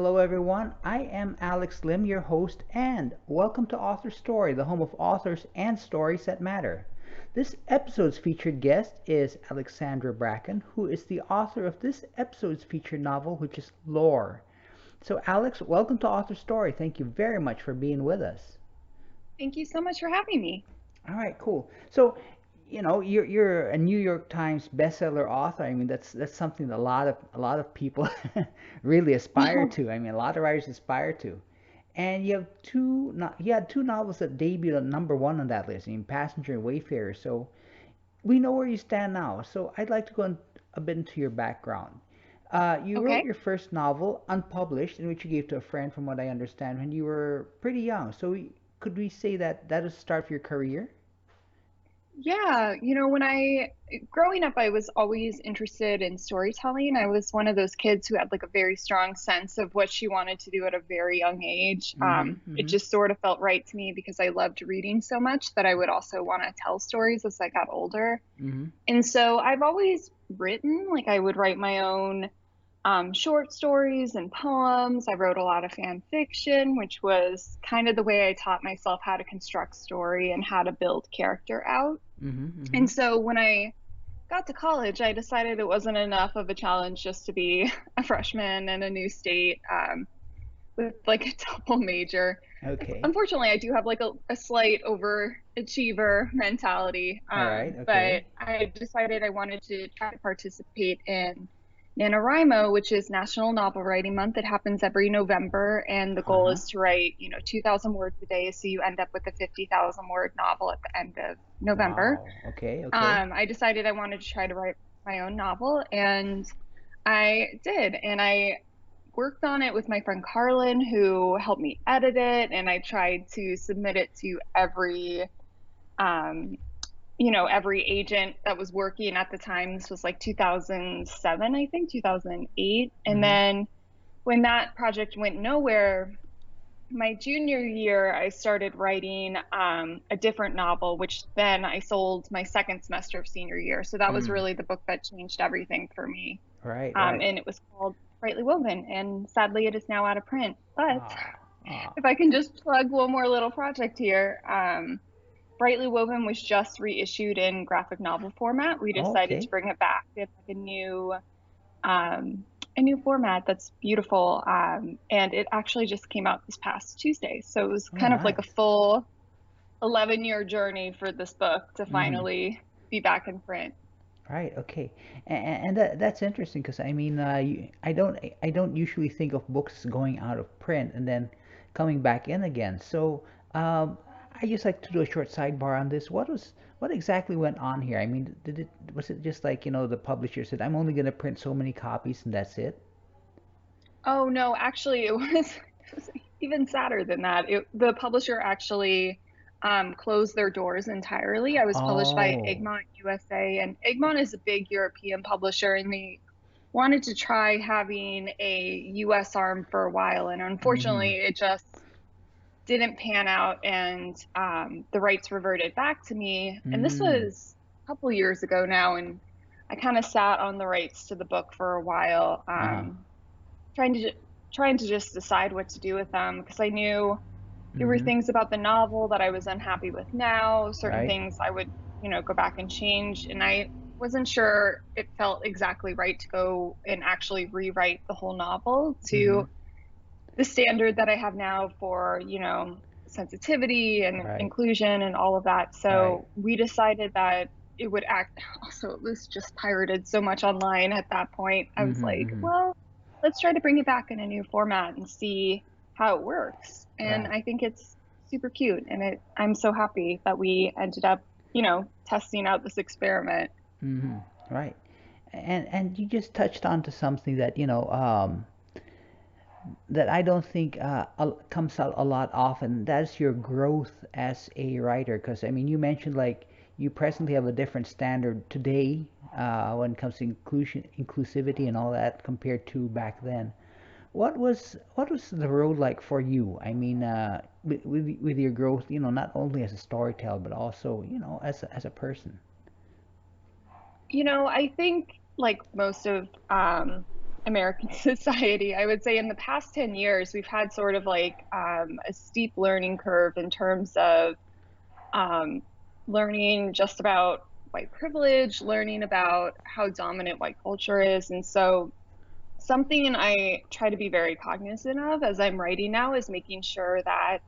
Hello, everyone. I am Alex Lim, your host, and welcome to AuthorStory, the home of authors and stories that matter. This episode's featured guest is Alexandra Bracken, who is the author of this episode's featured novel, which is Lore. So, Alex, welcome to AuthorStory. Thank you very much for being with us. Thank you so much for having me. All right, cool. So, you're a New York Times bestseller author. I mean, that's something that a lot of people really aspire to. I mean, a lot of writers aspire to. And you have you had two novels that debuted on number one on that list. I mean, Passenger and Wayfarer. So we know where you stand now. So I'd like to go a bit into your background. You wrote Okay. your first novel, unpublished, in which you gave to a friend, from what I understand, when you were pretty young. So could we say that that was the start of your career? Yeah, growing up, I was always interested in storytelling. I was one of those kids who had like a very strong sense of what she wanted to do at a very young age. Mm-hmm. It Mm-hmm. just sort of felt right to me because I loved reading so much that I would also want to tell stories as I got older. Mm-hmm. And so I've always written, like I would write my own short stories and poems. I wrote a lot of fan fiction, which was kind of the way I taught myself how to construct story and how to build character out. Mm-hmm. Mm-hmm. And so when I got to college, I decided it wasn't enough of a challenge just to be a freshman in a new state with like a double major. Okay. Unfortunately, I do have like a slight overachiever mentality, All right. but Okay. I decided I wanted to try to participate in Nanowrimo, which is National Novel Writing Month. It happens every November, and the goal Uh-huh. is to write, 2,000 words a day, so you end up with a 50,000 word novel at the end of November. Wow. Okay. Okay. I decided I wanted to try to write my own novel, and I did. And I worked on it with my friend Carlin, who helped me edit it, and I tried to submit it to um, every agent that was working at the time. This was like 2007, I think, 2008. And Mm-hmm. then when that project went nowhere, my junior year, I started writing a different novel, which then I sold my second semester of senior year. So that was Mm. really the book that changed everything for me. Right. Right. And it was called Brightly Woven. And sadly, it is now out of print. But Ah. Ah. if I can just plug one more little project here, Brightly Woven was just reissued in graphic novel format. We decided to Okay. bring it back in like um, a new format that's beautiful. And it actually just came out this past Tuesday. So it was Oh, kind of like a nice. full 11-year journey for this book to Mm-hmm. finally be back in print. Right. Okay. And that's interesting because I mean, I don't usually think of books going out of print and then coming back in again. So, I just like to do a short sidebar on this. What exactly went on here? I mean, was it just like, the publisher said, I'm only going to print so many copies and that's it? Oh no, actually, it was even sadder than that. The publisher actually closed their doors entirely. I was published by Oh. Egmont USA, and Egmont is a big European publisher, and they wanted to try having a US arm for a while, and Mm-hmm. unfortunately, it just didn't pan out, and the rights reverted back to me. And this Mm. was a couple years ago now, and I kind of sat on the rights to the book for a while. Uh-huh. Trying to trying to just decide what to do with them because I knew there were Mm-hmm. things about the novel that I was unhappy with now, certain Right. things I would, go back and change, and I wasn't sure it felt exactly right to go and actually rewrite the whole novel Mm-hmm. to the standard that I have now for, sensitivity and Right. inclusion and all of that. Right. So we decided that it would act also it was just pirated so much online at that point. I was Mm-hmm. like, Mm-hmm. well, let's try to bring it back in a new format and see how it works. And Right. I think it's super cute, and I'm so happy that we ended up, testing out this experiment. Mm-hmm. Right. And you just touched on to something that that I don't think comes out a lot often. That's your growth as a writer. Because I mean, you mentioned like you presently have a different standard today when it comes to inclusivity, and all that compared to back then. What was the road like for you? I mean, with your growth, not only as a storyteller but also, as a person. I think like most of American society. I would say in the past 10 years, we've had sort of like a steep learning curve in terms of um, learning just about white privilege, learning about how dominant white culture is. And so something I try to be very cognizant of as I'm writing now is making sure that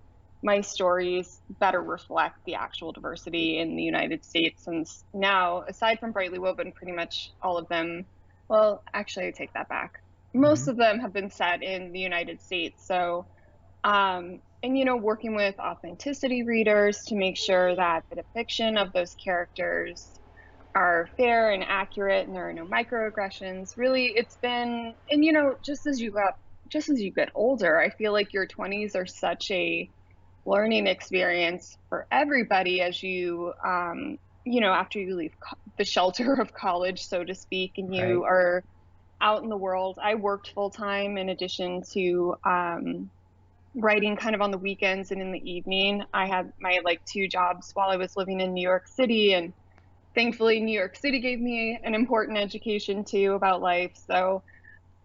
my stories better reflect the actual diversity in the United States. Since now, aside from Brightly Woven, pretty much all of them, well, actually, I take that back. Mm-hmm. Most of them have been set in the United States. So, and working with authenticity readers to make sure that the depiction of those characters are fair and accurate and there are no microaggressions. Really, it's been, and just as you get older, I feel like your 20s are such a learning experience for everybody as after you leave the shelter of college, so to speak, and you Right. are out in the world. I worked full time in addition to writing kind of on the weekends and in the evening. I had my like two jobs while I was living in New York City, and thankfully New York City gave me an important education too about life. So,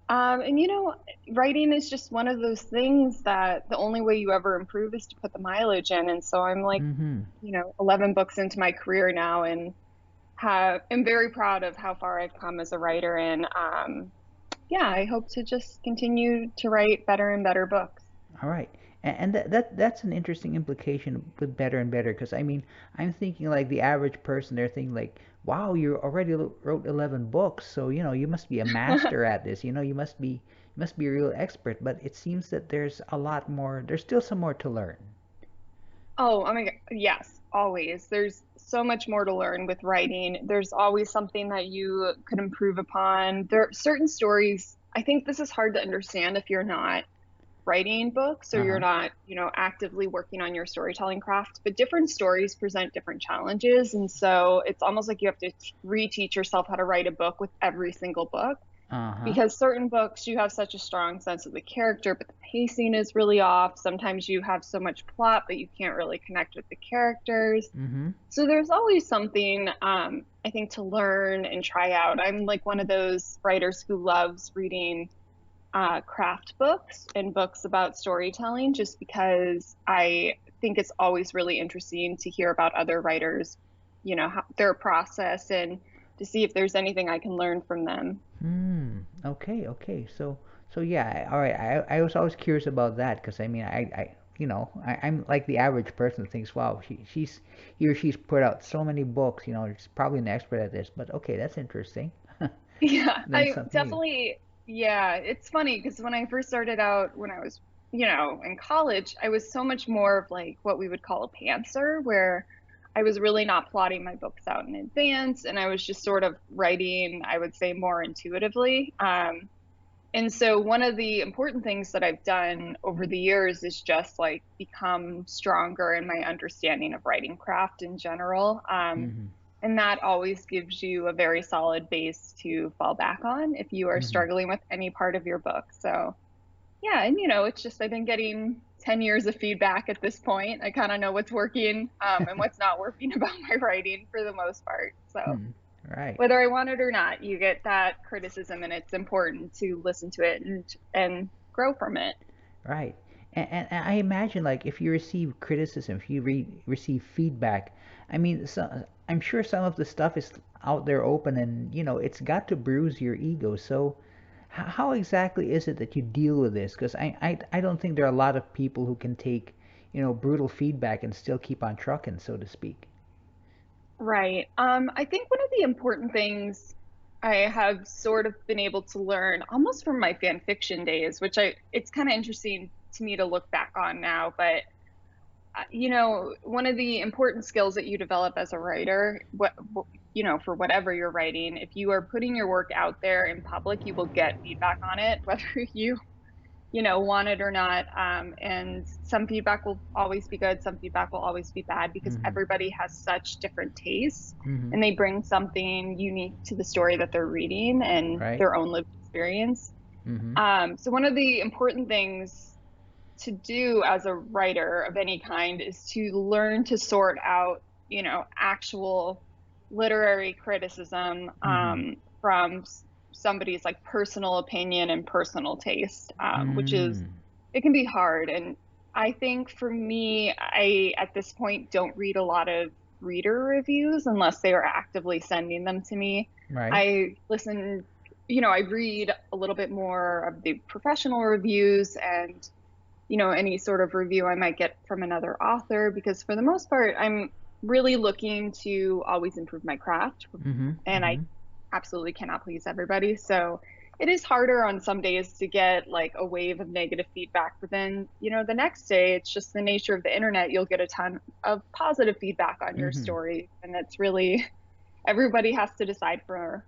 and writing is just one of those things that the only way you ever improve is to put the mileage in. And so I'm like, Mm-hmm. 11 books into my career now, and am very proud of how far I've come as a writer. And yeah, I hope to just continue to write better and better books. All right. And that's an interesting implication with better and better, because I mean, I'm thinking like the average person, they're thinking like, wow, you already wrote 11 books, so you must be a master at this. You must be a real expert. But it seems that there's a lot more. There's still some more to learn. Oh my God. Yes, always. There's so much more to learn with writing. There's always something that you could improve upon. There are certain stories, I think this is hard to understand if you're not writing books or you're Uh-huh. not, actively working on your storytelling craft, but different stories present different challenges. And so it's almost like you have to reteach yourself how to write a book with every single book, Uh-huh. because certain books you have such a strong sense of the character, but the pacing is really off. Sometimes you have so much plot, but you can't really connect with the characters. Mm-hmm. So there's always something, I think, to learn and try out. I'm like one of those writers who loves reading craft books and books about storytelling, just because I think it's always really interesting to hear about other writers, their process, and to see if there's anything I can learn from them. Hmm. Okay. Okay. So yeah. All right. I was always curious about that, because I mean, I'm like the average person who thinks, wow, he or she's put out so many books. She's probably an expert at this. But okay, that's interesting. Yeah, Learn I something new. definitely, yeah, it's funny because when I first started out, when I was, in college, I was so much more of like what we would call a pantser, where I was really not plotting my books out in advance and I was just sort of writing, I would say, more intuitively. And so one of the important things that I've done over the years is just like become stronger in my understanding of writing craft in general. Mm-hmm. And that always gives you a very solid base to fall back on if you are Mm-hmm. struggling with any part of your book. So, yeah, and it's just I've been getting 10 years of feedback at this point. I kind of know what's working and what's not working about my writing for the most part. So, Hmm. Right. whether I want it or not, you get that criticism, and it's important to listen to it and grow from it. Right. And I imagine, like, if you receive criticism, if you receive feedback, I mean, I'm sure some of the stuff is out there open, and it's got to bruise your ego. So how exactly is it that you deal with this? Because I don't think there are a lot of people who can take brutal feedback and still keep on trucking, so to speak. Right. I think one of the important things I have sort of been able to learn almost from my fan fiction days, which it's kind of interesting to me to look back on now, but one of the important skills that you develop as a writer, for whatever you're writing, if you are putting your work out there in public, you will get feedback on it, whether want it or not. And some feedback will always be good, some feedback will always be bad, because Mm-hmm. everybody has such different tastes Mm-hmm. and they bring something unique to the story that they're reading and Right. their own lived experience. Mm-hmm. So one of the important things to do as a writer of any kind is to learn to sort out, actual literary criticism Mm-hmm. from somebody's like personal opinion and personal taste, which is, Mm. it can be hard. And I think for me, I at this point don't read a lot of reader reviews unless they are actively sending them to me. Right. I listen, I read a little bit more of the professional reviews and, any sort of review I might get from another author, because for the most part, I'm really looking to always improve my craft, Mm-hmm. and I Mm-hmm. absolutely cannot please everybody. So it is harder on some days to get like a wave of negative feedback, but then, the next day, it's just the nature of the internet. You'll get a ton of positive feedback on your Mm-hmm. story. And it's really, everybody has to decide for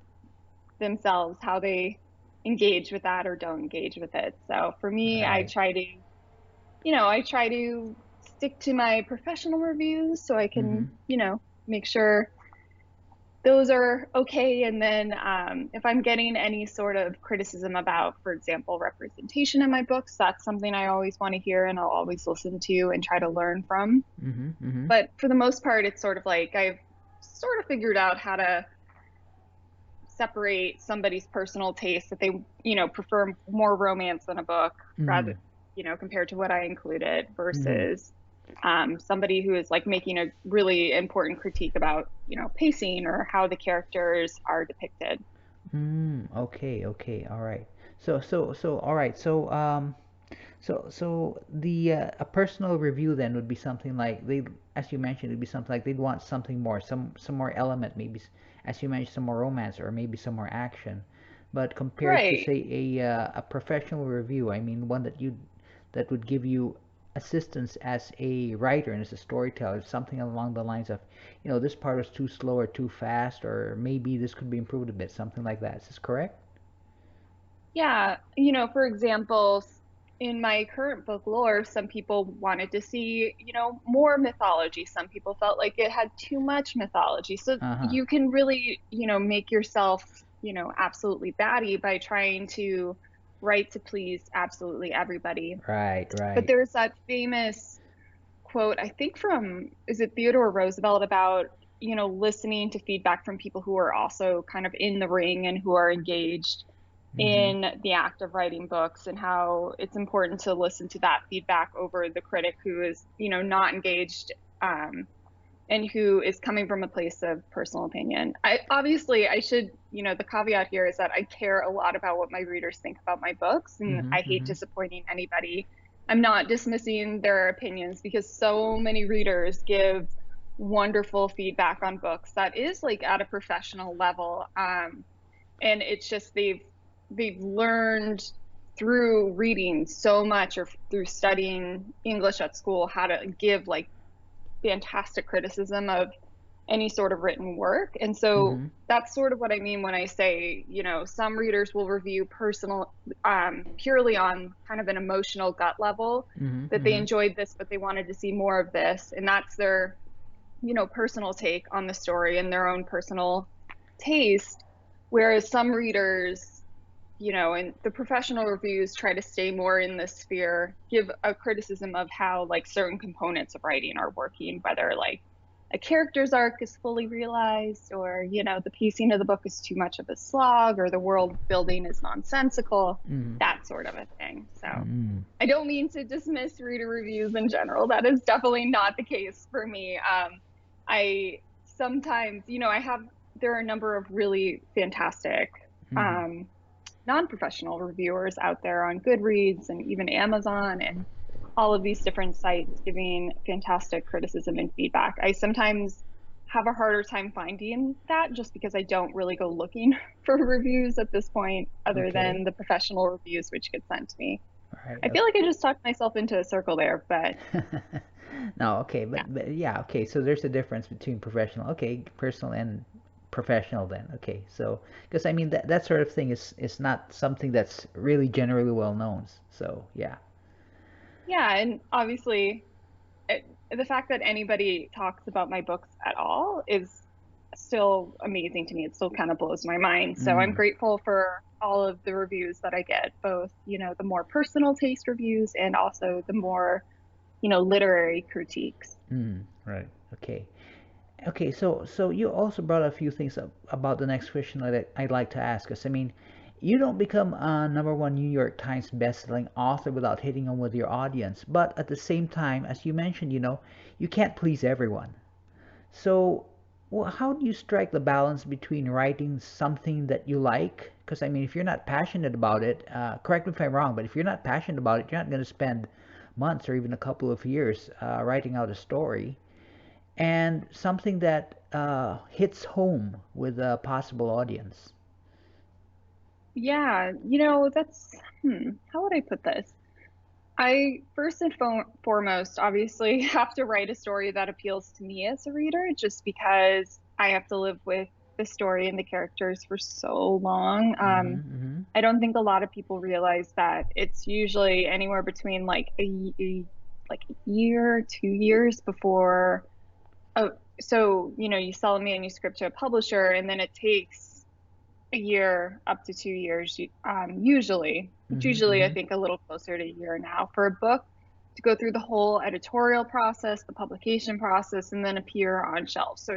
themselves how they engage with that or don't engage with it. So for me, Right. I try to stick to my professional reviews so I Mm-hmm. can, make sure those are okay. And then if I'm getting any sort of criticism about, for example, representation in my books, that's something I always want to hear and I'll always listen to and try to learn from. Mm-hmm. Mm-hmm. But for the most part, it's sort of like I've sort of figured out how to separate somebody's personal taste, that they, prefer more romance than a book Mm-hmm. rather, compared to what I included, Mm-hmm. versus somebody who is like making a really important critique about, pacing or how the characters are depicted. Mm, okay, okay, all right. All right. So the a personal review then would be something like they, as you mentioned, it'd be something like they'd want something more, some more element, maybe as you mentioned, some more romance or maybe some more action. But compared to Right. say a professional review, I mean one that would give you assistance as a writer and as a storyteller, something along the lines of, this part was too slow or too fast, or maybe this could be improved a bit, something like that. Is this correct? Yeah. For example, in my current book, Lore, some people wanted to see, more mythology. Some people felt like it had too much mythology. So Uh-huh. you can really, make yourself, absolutely batty by trying to write to please absolutely everybody. Right, But right. there's that famous quote, I think from, is it Theodore Roosevelt, about, listening to feedback from people who are also kind of in the ring and who are engaged Mm-hmm. in the act of writing books, and how it's important to listen to that feedback over the critic who is, not engaged, um, and who is coming from a place of personal opinion. I should, the caveat here is that I care a lot about what my readers think about my books, and Mm-hmm. I hate Mm-hmm. disappointing anybody. I'm not dismissing their opinions, because so many readers give wonderful feedback on books that is like at a professional level. And it's just they've learned through reading so much, or through studying English at school, how to give like fantastic criticism of any sort of written work. And so Mm-hmm. that's sort of what I mean when I say, some readers will review personal, purely on kind of an emotional gut level, Mm-hmm. that they Mm-hmm. enjoyed this, but they wanted to see more of this. And that's their, personal take on the story and their own personal taste. Whereas some readers, and the professional reviews try to stay more in this sphere, give a criticism of how like certain components of writing are working, whether like a character's arc is fully realized, or, the pacing of the book is too much of a slog, or the world building is nonsensical, Mm-hmm. that sort of a thing. So Mm-hmm. I don't mean to dismiss reader reviews in general. That is definitely not the case for me. I sometimes, there are a number of really fantastic Mm-hmm. um, non-professional reviewers out there on Goodreads and even Amazon and all of these different sites giving fantastic criticism and feedback. I sometimes have a harder time finding that, just because I don't really go looking for reviews at this point, other Okay. than the professional reviews which get sent to me. All right. I feel like I just talked myself into a circle there, but Okay. No, okay, yeah. but yeah, okay. So there's a difference between professional, okay, personal and professional then. Okay. So because I mean that sort of thing is not something that's really generally well known. So, yeah. Yeah, and obviously the fact that anybody talks about my books at all is still amazing to me. It still kind of blows my mind. So I'm Mm. grateful for all of the reviews that I get, both, the more personal taste reviews and also the more, literary critiques. Mm. Right. Okay. Okay, so you also brought a few things up about the next question that I'd like to ask us. I mean, you don't become a number one New York Times bestselling author without hitting on with your audience. But at the same time, as you mentioned, you can't please everyone. So, well, how do you strike the balance between writing something that you like? Because I mean, if you're not passionate about it, correct me if I'm wrong, but if you're not passionate about it, you're not going to spend months or even a couple of years writing out a story, and something that hits home with a possible audience. Yeah, that's, how would I put this? I first and foremost, obviously, have to write a story that appeals to me as a reader, just because I have to live with the story and the characters for so long. Mm-hmm, mm-hmm, I don't think a lot of people realize that it's usually anywhere between like like a year, 2 years before. Oh, so you sell a manuscript to a publisher, and then it takes a year up to 2 years, usually. It's mm-hmm, usually, I mm-hmm, think, a little closer to a year now for a book to go through the whole editorial process, the publication process, and then appear on shelves. So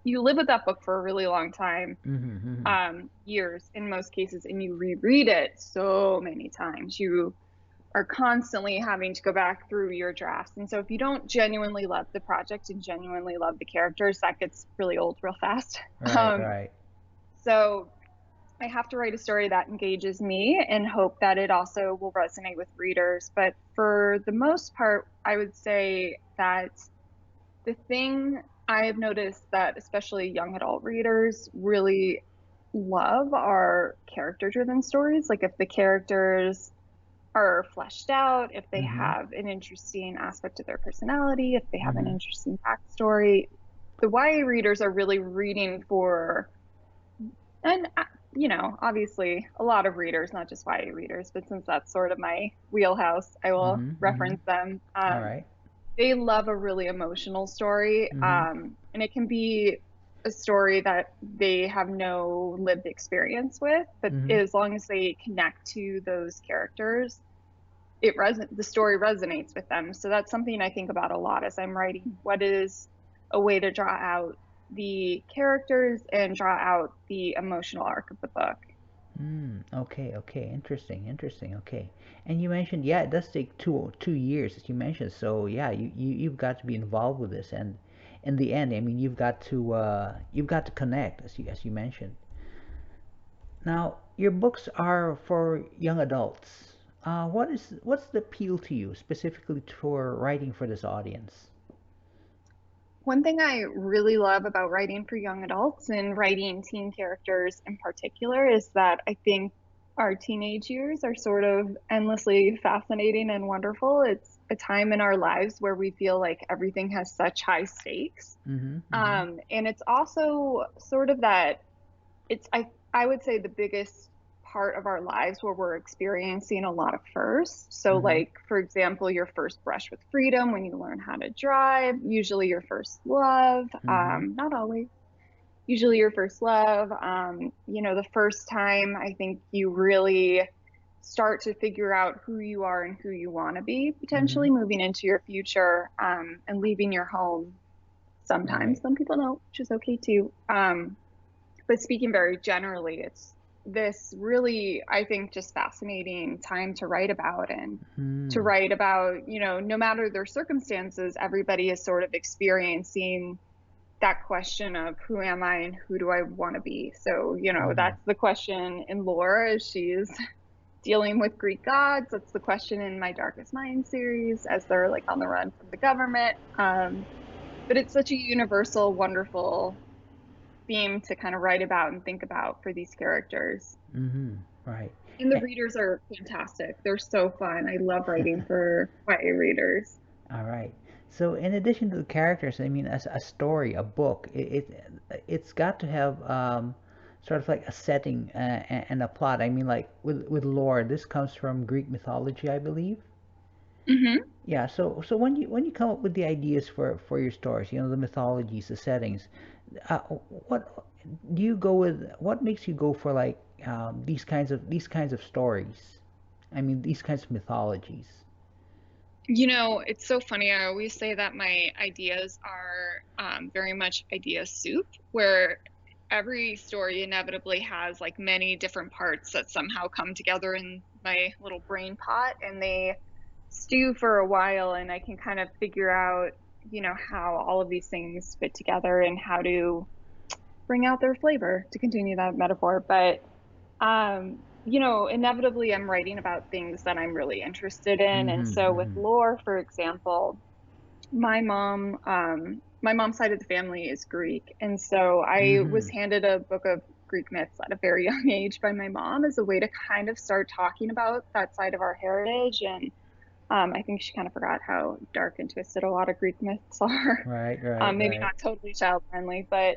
you live with that book for a really long time, mm-hmm, mm-hmm. years in most cases, and you reread it so many times. You are constantly having to go back through your drafts. And so if you don't genuinely love the project and genuinely love the characters, that gets really old real fast. Right, Um, right. so I have to write a story that engages me and hope that it also will resonate with readers. But for the most part, I would say that the thing I have noticed that especially young adult readers really love are character driven stories. Like if the characters are fleshed out, if they Mm-hmm, have an interesting aspect of their personality, if they have an mm-hmm. interesting backstory. The YA readers are really reading for, and obviously a lot of readers, not just YA readers, but since that's sort of my wheelhouse, I will Mm-hmm. Mm-hmm. reference them. All right. They love a really emotional story, Mm-hmm. and it can be a story that they have no lived experience with, but Mm-hmm. as long as they connect to those characters, the story resonates with them. So that's something I think about a lot as I'm writing. What is a way to draw out the characters and draw out the emotional arc of the book? Okay, okay, interesting, interesting. Okay, and you mentioned, yeah, it does take 2 years, as you mentioned. So yeah, you've got to be involved with this, and in the end, I mean, you've got to connect, as you mentioned. Now, your books are for young adults. What's the appeal to you specifically for writing for this audience? One thing I really love about writing for young adults and writing teen characters in particular is that I think our teenage years are sort of endlessly fascinating and wonderful. It's a time in our lives where we feel like everything has such high stakes. Mm-hmm. Mm-hmm. And it's also sort of that I would say the biggest part of our lives where we're experiencing a lot of firsts. So Mm-hmm. like for example, your first brush with freedom when you learn how to drive, usually your first love, Mm-hmm. not always, usually your first love, the first time I think you really start to figure out who you are and who you want to be, Mm-hmm. potentially moving into your future, and leaving your home sometimes. Right. Some people don't, which is okay too. But speaking very generally, it's this really, I think, just fascinating time to write about, and to Mm. write about, no matter their circumstances, everybody is sort of experiencing that question of who am I and who do I want to be? So, Mm-hmm. that's the question in Lore as she's dealing with Greek gods. That's the question in My Darkest Mind series as they're like on the run from the government. But it's such a universal, wonderful theme to kind of write about and think about for these characters. Mm-hmm. Right. And the Eh, readers are fantastic. They're so fun. I love writing for YA readers. All right. So in addition to the characters, I mean, as a story, a book, it's got to have sort of like a setting and a plot. I mean, like with lore, this comes from Greek mythology, I believe. Hmm. Yeah. So when you come up with the ideas for your stories, the mythologies, the settings, uh, what do you go with? What makes you go for like these kinds of stories? I mean, these kinds of mythologies. It's so funny. I always say that my ideas are very much idea soup, where every story inevitably has like many different parts that somehow come together in my little brain pot, and they stew for a while, and I can kind of figure out, how all of these things fit together and how to bring out their flavor, to continue that metaphor. But inevitably I'm writing about things that I'm really interested in. And Mm-hmm. so with Mm-hmm. lore, for example, my mom's side of the family is Greek. And so I Mm-hmm. was handed a book of Greek myths at a very young age by my mom as a way to kind of start talking about that side of our heritage. And I think she kind of forgot how dark and twisted a lot of Greek myths are. Right, right, Maybe right. not totally child friendly, but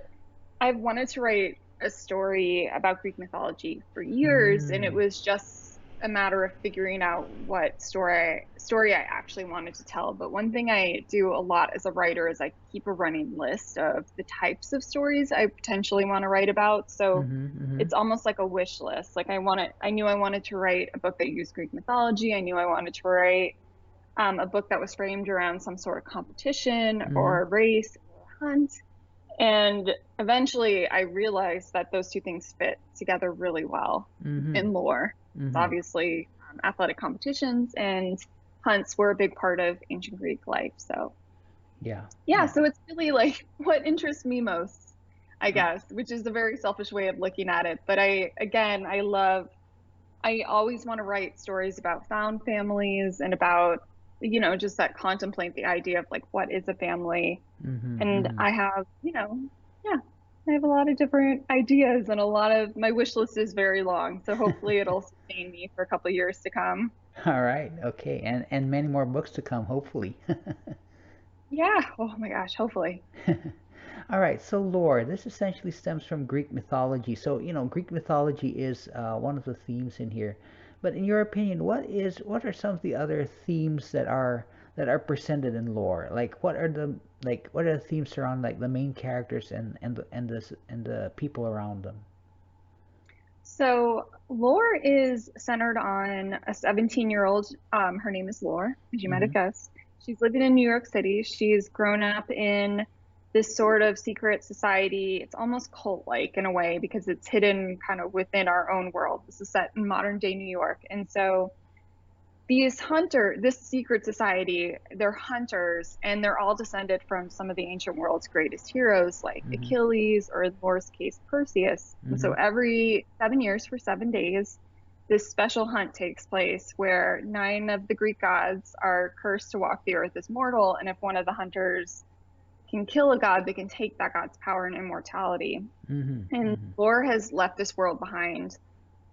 I've wanted to write a story about Greek mythology for years, and it Mm. was just a matter of figuring out what story I actually wanted to tell. But one thing I do a lot as a writer is I keep a running list of the types of stories I potentially want to write about. So Mm-hmm. Mm-hmm. it's almost like a wish list. Like I knew I wanted to write a book that used Greek mythology. I knew I wanted to write a book that was framed around some sort of competition Mm-hmm. or a race or a hunt. And eventually I realized that those two things fit together really well Mm-hmm. in lore. It's Mm-hmm. obviously athletic competitions and hunts were a big part of ancient Greek life. So, Yeah. yeah, Yeah. so it's really like what interests me most, I Uh, guess, which is a very selfish way of looking at it. But I always want to write stories about found families and about, just that contemplate the idea of like, what is a family? mm-hmm. And Mm-hmm. I have, yeah, I have a lot of different ideas and a lot of my wish list is very long. So hopefully it'll sustain me for a couple of years to come. All right. Okay. And many more books to come, hopefully. Yeah. Oh my gosh. Hopefully. All right, so lore. This essentially stems from Greek mythology. So, Greek mythology is one of the themes in here. But in your opinion, what are some of the other themes that are presented in lore? Like what are the themes around like the main characters and the people around them? So Lore is centered on a 17-year-old. Her name is Lore, as you might have Mhm. guessed. She's living in New York City. She's grown up in this sort of secret society. It's almost cult-like in a way because it's hidden kind of within our own world. This is set in modern day New York. And so this secret society, they're hunters and they're all descended from some of the ancient world's greatest heroes like Mhm. Achilles or in Thor's case, Perseus. And so Mhm. every 7 years for 7 days, this special hunt takes place where 9 of the Greek gods are cursed to walk the earth as mortal. And if one of the hunters can kill a god, they can take that god's power and immortality. Mhm. And Mhm. Thor has left this world behind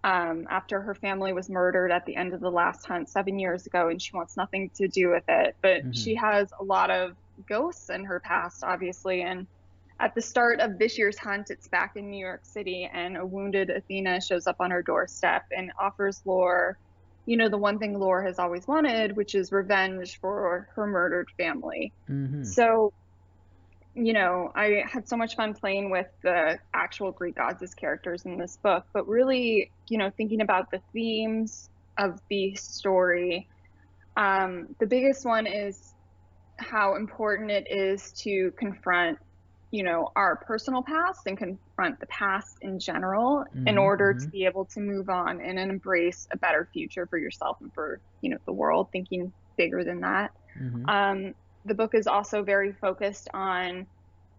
after her family was murdered at the end of the last hunt 7 years ago, and she wants nothing to do with it. But Mhm. she has a lot of ghosts in her past, obviously. And at the start of this year's hunt, it's back in New York City, and a wounded Athena shows up on her doorstep and offers Lore, the one thing Lore has always wanted, which is revenge for her murdered family. Mhm. So I had so much fun playing with the actual Greek gods as characters in this book, but really, thinking about the themes of the story. The biggest one is how important it is to confront, our personal past and confront the past in general in Mhm. order to Mhm. be able to move on and embrace a better future for yourself and for, the world, thinking bigger than that. Mhm. Um, the book is also very focused on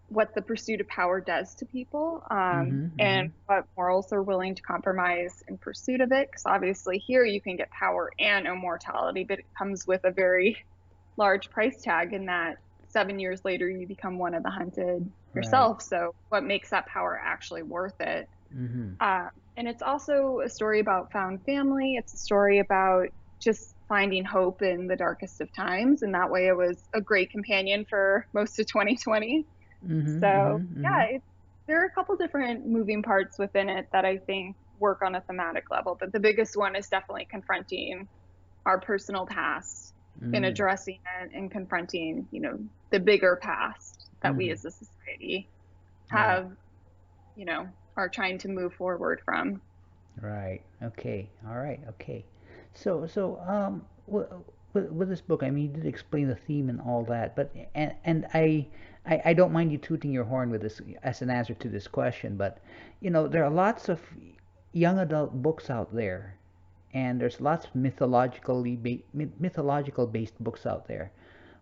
what the pursuit of power does to people, Mhm. and Mhm. what morals they're willing to compromise in pursuit of it. Because obviously, here you can get power and immortality, but it comes with a very large price tag in that 7 years later you become one of the hunted Right. yourself. So, what makes that power actually worth it? Mhm. Uh, and it's also a story about found family. It's a story about just finding hope in the darkest of times. And that way, it was a great companion for most of 2020. Mhm. So Mhm. yeah, Mhm. there are a couple different moving parts within it that I think work on a thematic level, but the biggest one is definitely confronting our personal past and Mhm. addressing it and confronting, the bigger past that we Mhm. as a society Right. have, are trying to move forward from. Right. Okay. All right. Okay. So with this book, I mean, you did explain the theme and all that, but and I don't mind you tooting your horn with this as an answer to this question, but there are lots of young adult books out there, and there's lots of mythological based books out there.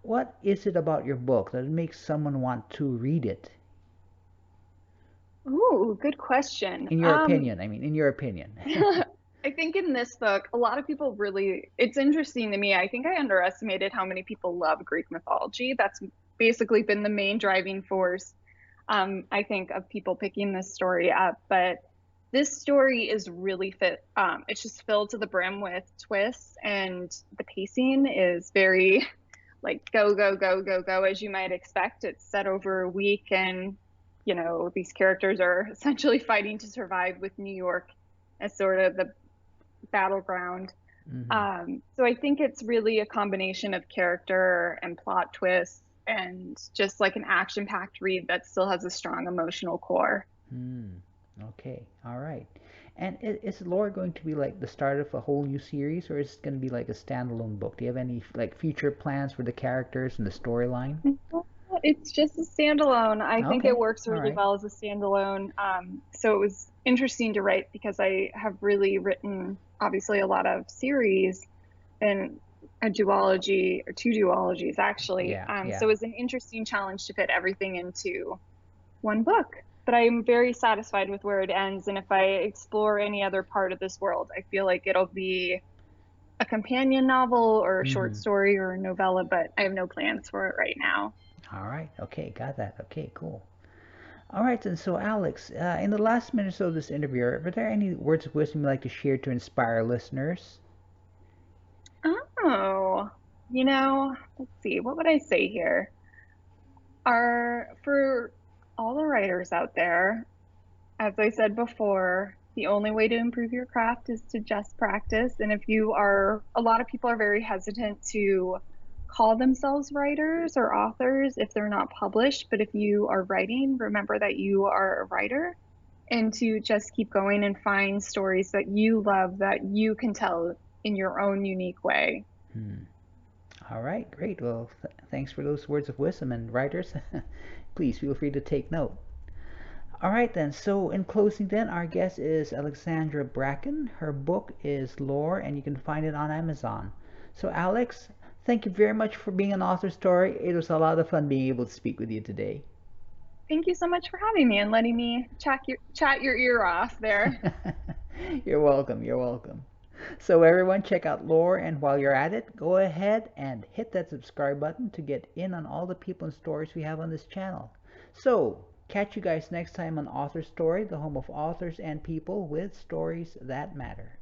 What is it about your book that makes someone want to read it? Ooh, good question. In your opinion, I mean, in your opinion. I think in this book, a lot of people really, it's interesting to me. I think I underestimated how many people love Greek mythology. That's basically been the main driving force, I think, of people picking this story up. But this story is really it's just filled to the brim with twists, and the pacing is very like go, go, go, go, go, as you might expect. It's set over a week, and these characters are essentially fighting to survive with New York as sort of the battleground. Hmm. So I think it's really a combination of character and plot twists and just like an action-packed read that still has a strong emotional core. Hmm. Okay. All right. And is Lore going to be like the start of a whole new series, or is it going to be like a standalone book? Do you have any like future plans for the characters and the storyline? It's just a standalone. I think it Okay. works All really right. well as a standalone. So it was interesting to write because I have really written, obviously, a lot of series and a duology or two duologies, actually. Yeah. So Yeah. it was an interesting challenge to fit everything into one book. But I'm very satisfied with where it ends. And if I explore any other part of this world, I feel like it'll be a companion novel or a short Mm-hmm. story or a novella, but I have no plans for it right now. All right. Okay. Got that. Okay. Cool. All right. And so, Alex, in the last minutes of this interview, are there any words of wisdom you'd like to share to inspire listeners? Oh, let's see, what would I say here? Are for all the writers out there, as I said before, the only way to improve your craft is to just practice. And a lot of people are very hesitant to call themselves writers or authors if they're not published. But if you are writing, remember that you are a writer and to just keep going and find stories that you love that you can tell in your own unique way. Hmm. All right. Great. Well, thanks for those words of wisdom. And writers, please feel free to take note. All right, then. So, in closing, then, our guest is Alexandra Bracken. Her book is Lore, and you can find it on Amazon. So, Alex, thank you very much for being an author story. It was a lot of fun being able to speak with you today. Thank you so much for having me and letting me chat your ear off there. You're welcome. You're welcome. So, everyone, check out Lore, and while you're at it, go ahead and hit that subscribe button to get in on all the people and stories we have on this channel. So, catch you guys next time on Author Story, the home of authors and people with stories that matter.